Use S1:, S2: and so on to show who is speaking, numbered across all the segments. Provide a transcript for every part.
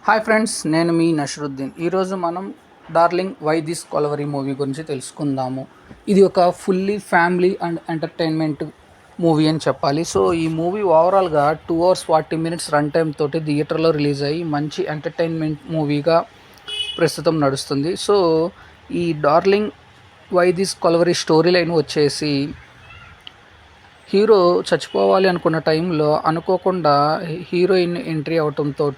S1: Hi friends, నేను మీ నషరుద్దీన్. ఈరోజు మనం డార్లింగ్ వై దిస్ కొలవరీ మూవీ గురించి తెలుసుకుందాము. ఇది ఒక fully family and entertainment movie అని చెప్పాలి. సో ఈ మూవీ ఓవరాల్గా 2 hours 40 minutes రన్ టైమ్ తోటి థియేటర్లో రిలీజ్ అయ్యి మంచి ఎంటర్టైన్మెంట్ మూవీగా ప్రస్తుతం నడుస్తుంది. సో ఈ darling why this Kolaveri story line వచ్చేసి, హీరో చచ్చిపోవాలి అనుకున్న టైంలో అనుకోకుండా హీరోయిన్ ఎంట్రీ అవటంతో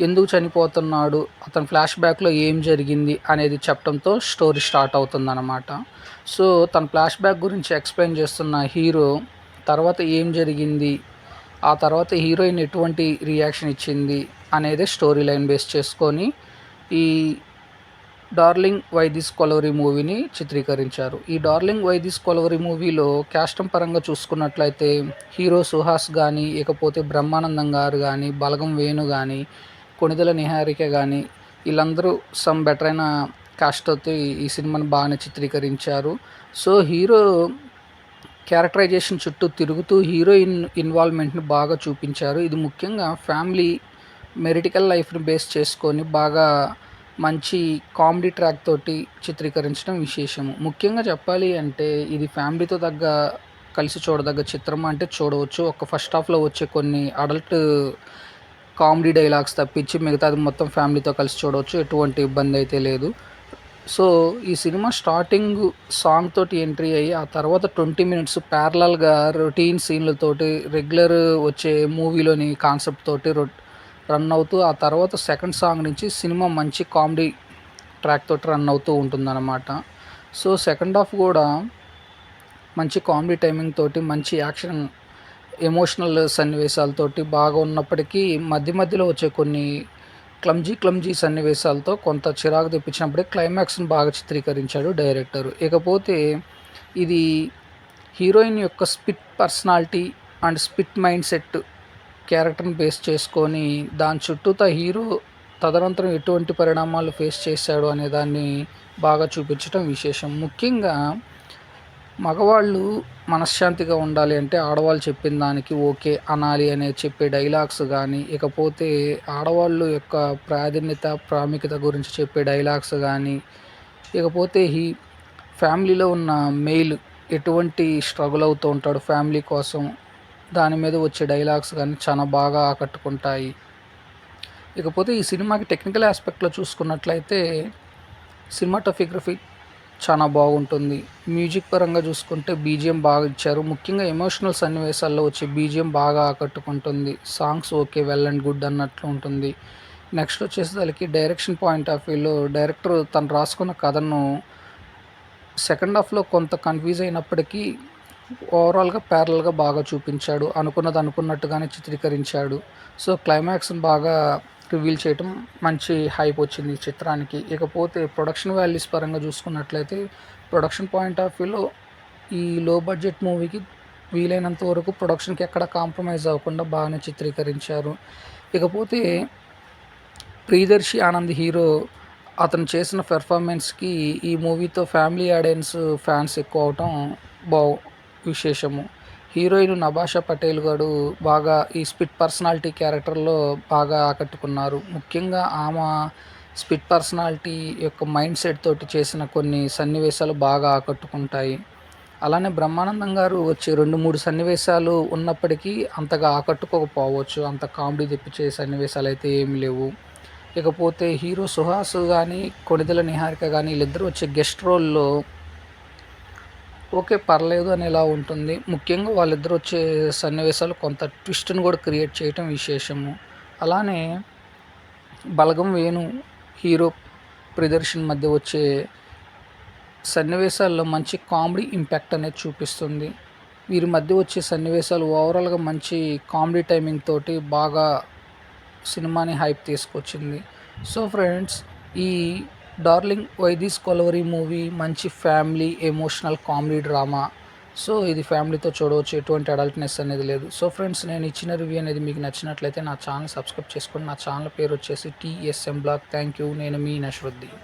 S1: ఎందుకు చనిపోతున్నాడు, అతని ఫ్లాష్ బ్యాక్లో ఏం జరిగింది అనేది చెప్పడంతో స్టోరీ స్టార్ట్ అవుతుందన్నమాట. సో తన ఫ్లాష్ బ్యాక్ గురించి ఎక్స్ప్లెయిన్ చేస్తున్న హీరో తర్వాత ఏం జరిగింది, ఆ తర్వాత హీరోయిన్ ఎటువంటి రియాక్షన్ ఇచ్చింది అనేది స్టోరీ లైన్ బేస్ చేసుకొని ఈ డార్లింగ్ వై దిస్ కొలవరీ మూవీని చిత్రీకరించారు. ఈ డార్లింగ్ వై దిస్ కొలవరీ మూవీలో క్యాస్టం పరంగా చూసుకున్నట్లయితే హీరో సుహాస్ కానీ, ఇకపోతే బ్రహ్మానందం గారు కానీ, బలగం వేణు కానీ, కొణిదెల నిహారిక కానీ, వీళ్ళందరూ సమ్ బెటర్ అయిన కాస్ట్తో ఈ సినిమాని బాగానే చిత్రీకరించారు. సో హీరో క్యారెక్టరైజేషన్ చుట్టూ తిరుగుతూ హీరోయిన్ ఇన్వాల్వ్మెంట్ని బాగా చూపించారు. ఇది ముఖ్యంగా ఫ్యామిలీ మెరిటికల్ లైఫ్ని బేస్ చేసుకొని బాగా మంచి కామెడీ ట్రాక్ తోటి చిత్రీకరించడం విశేషము. ముఖ్యంగా చెప్పాలి అంటే ఇది ఫ్యామిలీతో కలిసి చూడదగ్గ చిత్రం అంటే చూడవచ్చు. ఒక ఫస్ట్ హాఫ్లో వచ్చే కొన్ని అడల్ట్ కామెడీ డైలాగ్స్ తప్పించి మిగతాది మొత్తం ఫ్యామిలీతో కలిసి చూడవచ్చు, ఎటువంటి ఇబ్బంది అయితే లేదు. సో ఈ సినిమా స్టార్టింగ్ సాంగ్ తోటి ఎంట్రీ అయ్యి ఆ తర్వాత 20 minutes ప్యారలల్గా రొటీన్ సీన్లతోటి రెగ్యులర్ వచ్చే మూవీలోని కాన్సెప్ట్ తోటి రన్ అవుతూ, ఆ తర్వాత సెకండ్ సాంగ్ నుంచి సినిమా మంచి కామెడీ ట్రాక్ తోటి రన్ అవుతూ ఉంటుందన్నమాట. సో సెకండ్ హాఫ్ కూడా మంచి కామెడీ టైమింగ్ తోటి, మంచి యాక్షన్ ఎమోషనల్ సన్నివేశాలతోటి బాగా ఉన్నప్పటికీ మధ్య మధ్యలో వచ్చే కొన్ని క్లమ్జీ సన్నివేశాలతో కొంత చిరాకు తెప్పించినప్పటికీ క్లైమాక్స్ని బాగా చిత్రీకరించాడు డైరెక్టర్. ఇకపోతే ఇది హీరోయిన్ యొక్క spit personality and spit mind set క్యారెక్టర్ని బేస్ చేసుకొని దాని చుట్టూతా హీరో తదనంతరం ఎటువంటి పరిణామాలు ఫేస్ చేశాడు అనే దాన్ని బాగా చూపించడం విశేషం. ముఖ్యంగా మగవాళ్ళు మనశ్శాంతిగా ఉండాలి అంటే ఆడవాళ్ళు చెప్పిన దానికి ఓకే అనాలి అనే చెప్పే డైలాగ్స్ కానీ, ఇకపోతే ఆడవాళ్ళు యొక్క ప్రాముఖ్యత గురించి చెప్పే డైలాగ్స్ కానీ, ఇకపోతే ఫ్యామిలీలో ఉన్న మెయిల్ ఎటువంటి స్ట్రగుల్ అవుతూ ఉంటాడు ఫ్యామిలీ కోసం, దాని మీద వచ్చే డైలాగ్స్ కానీ చాలా బాగా ఆకట్టుకుంటాయి. ఇకపోతే ఈ సినిమాకి టెక్నికల్ ఆస్పెక్ట్లో చూసుకున్నట్లయితే సినిమాటోగ్రఫీ చాలా బాగుంటుంది. మ్యూజిక్ పరంగా చూసుకుంటే బీజిఎం బాగా ఇచ్చారు. ముఖ్యంగా ఎమోషనల్ సన్నివేశాల్లో వచ్చే బీజిఎం బాగా ఆకట్టుకుంటుంది. Songs okay, well and good అన్నట్లు ఉంటుంది. నెక్స్ట్ వచ్చేసరికి డైరెక్షన్ పాయింట్ ఆఫ్ వ్యూలో డైరెక్టర్ తను రాసుకున్న కథను సెకండ్ హాఫ్లో కొంత కన్ఫ్యూజ్ అయినప్పటికీ ఓవరాల్గా ప్యారల్గా బాగా చూపించాడు. అనుకున్నది అనుకున్నట్టుగానే చిత్రీకరించాడు. సో క్లైమాక్స్ని బాగా రివీల్ చేయటం మంచి హైప్ వచ్చింది ఈ చిత్రానికి. ఇకపోతే ప్రొడక్షన్ వాల్యూస్ పరంగా చూసుకున్నట్లయితే ప్రొడక్షన్ పాయింట్ ఆఫ్ వ్యూలో ఈ లో బడ్జెట్ మూవీకి వీలైనంత వరకు ప్రొడక్షన్కి ఎక్కడ కాంప్రమైజ్ అవ్వకుండా బాగానే చిత్రీకరించారు. ఇకపోతే ప్రియదర్శి ఆనంద్ హీరో అతను చేసిన పెర్ఫార్మెన్స్కి ఈ మూవీతో ఫ్యామిలీ ఆడియన్స్ ఫ్యాన్స్ ఎక్కువ అవటం విశేషము. హీరోయిన్ నభాషా పటేల్ గారు బాగా ఈ స్పిట్ పర్సనాలిటీ క్యారెక్టర్లో బాగా ఆకట్టుకున్నారు. ముఖ్యంగా ఆమె స్పిట్ పర్సనాలిటీ యొక్క మైండ్ సెట్ తోటి చేసిన కొన్ని సన్నివేశాలు బాగా ఆకట్టుకుంటాయి. అలానే బ్రహ్మానందం గారు వచ్చే 2-3 సన్నివేశాలు ఉన్నప్పటికీ అంతగా ఆకట్టుకోకపోవచ్చు, అంత కామెడీ తెప్పించే సన్నివేశాలు అయితే ఏమి లేవు. ఇకపోతే హీరో సుహాస్ కానీ, కొణిదెల నిహారిక కానీ వీళ్ళిద్దరూ వచ్చే గెస్ట్ రోల్లో ఓకే పర్లేదు అనేలా ఉంటుంది. ముఖ్యంగా వాళ్ళిద్దరు వచ్చే సన్నివేశాలు కొంత ట్విస్ట్ని కూడా క్రియేట్ చేయటం విశేషము. అలానే బలగం వేణు హీరో ప్రియదర్శన్ మధ్య వచ్చే సన్నివేశాల్లో మంచి కామెడీ ఇంపాక్ట్ అనేది చూపిస్తుంది. వీరి మధ్య వచ్చే సన్నివేశాలు ఓవరాల్గా మంచి కామెడీ టైమింగ్ తోటి బాగా సినిమాని హైప్ తీసుకొచ్చింది. సో ఫ్రెండ్స్, ఈ డార్లింగ్ వై దిస్ కొలవరీ మూవీ మంచి family emotional comedy drama. So ఇది ఫ్యామిలీతో చూడవచ్చు, ఎటువంటి అడల్ట్నెస్ అనేది లేదు. సో ఫ్రెండ్స్, నేను ఇచ్చిన రివ్యూ అనేది మీకు నచ్చినట్లయితే నా ఛానల్ సబ్స్క్రైబ్ చేసుకోండి. నా ఛానల్ పేరు వచ్చేసి TSM Blog. Thank you. నేను మీ నషరుద్దీన్.